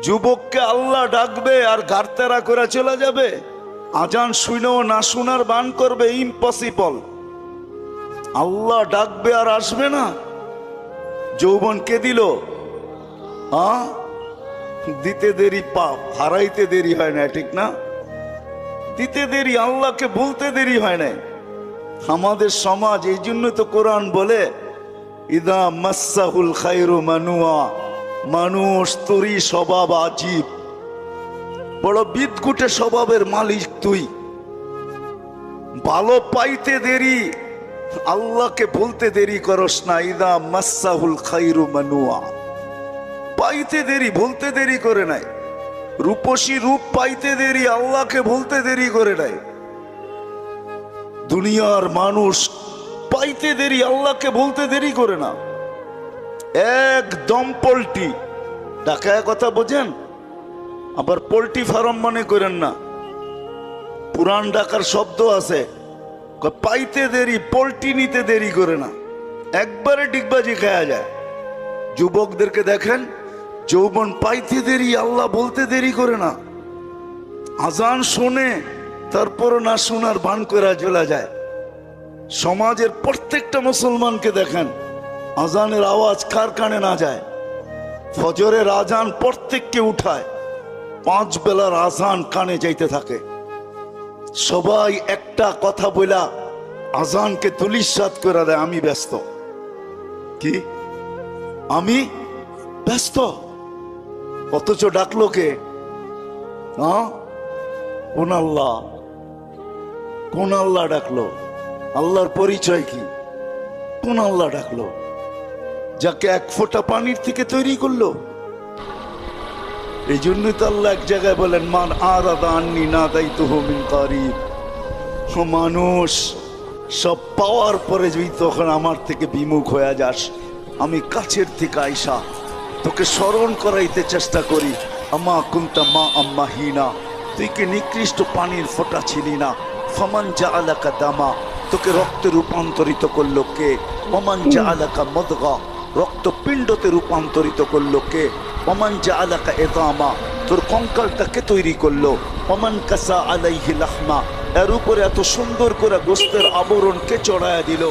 যুবককে আল্লাহ ডাকবে আর ঘাড়তেরা করে চলে যাবে? আজান শুনেও না শোনার বান করবে? ইম্পসিবল। আল্লাহ ডাকবে আর আসবে না? যৌবন কে দিল? দিতে দেরি পাপ, হারাইতে দেরি হয় না, ঠিক না? দিতে দেরি, আল্লাহকে বলতে দেরি হয় না। আমাদের সমাজ, এই জন্য তো কোরআন বলে ইদা মাসাহুল খায়রু মানুয়া, মানুষ তোরই স্বভাব আজীব, বড় বিদঘুটে স্বভাবের মালিক তুই। ভালো পাইতে দেরি, আল্লাহকে বলতে দেরি করস না। ইদা মাসাহুল খায়রু মানুয়া, পাইতে দেরি, বলতে দেরি করে নাই। রূপসী রূপ পাইতে দেরি, আল্লাহকে বলতে দেরি করে নাই। দুনিয়ার মানুষ পাইতে দেরি, আল্লাহকে বলতে দেরি করে না। একদম পোল্ট্রি ডাকায় কথা বোঝেন, আবার পোল্ট্রি ফার্ম মনে করেন না। পুরান ঢাকার শব্দ আছে, পাইতে দেরি, পোল্ট্রি নিতে দেরি করে না, একবারে ডিগবাজি খাওয়া যায়। যুবকদেরকে দেখেন, যৌবন পাইতে দেরি, আল্লাহ বলতে দেরি করে না। আজান শোনে, তারপর না শোনার ভান করে চলে যায়। সমাজের প্রত্যেকটা মুসলমানকে দেখেন, আজানের আওয়াজ কার কানে না যায়? ফজরের আজান প্রত্যেককে উঠায়, 5 বেলার আজান কানে যাইতে থাকে। সবাই একটা কথা বলা আজানকে তুলিসাৎ করে দেয়, আমি ব্যস্ত। কি? আমি ব্যস্ত। অথচ ডাকলো কে? কোন আল্লাহ? কোন আল্লাহ ডাকলো? আল্লাহর পরিচয় কি? কোন আল্লাহ ডাকলো? যাকে 1 ফোঁটা পানির থেকে তৈরি করলো। এই জন্যই তো আল্লাহ এক জায়গায় বলেন, মান আরাদা আন্নি নাদাইতুহু মিন কারিব। মানুষ সব পাওয়ার পরে যদি তখন আমার থেকে বিমুখ হয়ে যাস, আমি কাছের থেকে আইসা তোকে স্মরণ করাইতে চেষ্টা করি। আমা কুনতা মা আম্মা হিনা, তুই কি নিকৃষ্ট পানির ফোঁটা ছিলি না? ফামান জাআলাকা দামা, তোকে রক্তে রূপান্তরিত করলো কে? ওমান জাআলাকা মুদগা, রক্তপিণ্ডতে রূপান্তরিত করলো কে? ওমান জাআলাকা ইযামা, তোর কঙ্কালটা কে তৈরি করলো? ওমান কাসা আলাইহি লাহমা, এর উপরে এত সুন্দর করে গোস্তের আবরণ কে চড়ায়া দিল?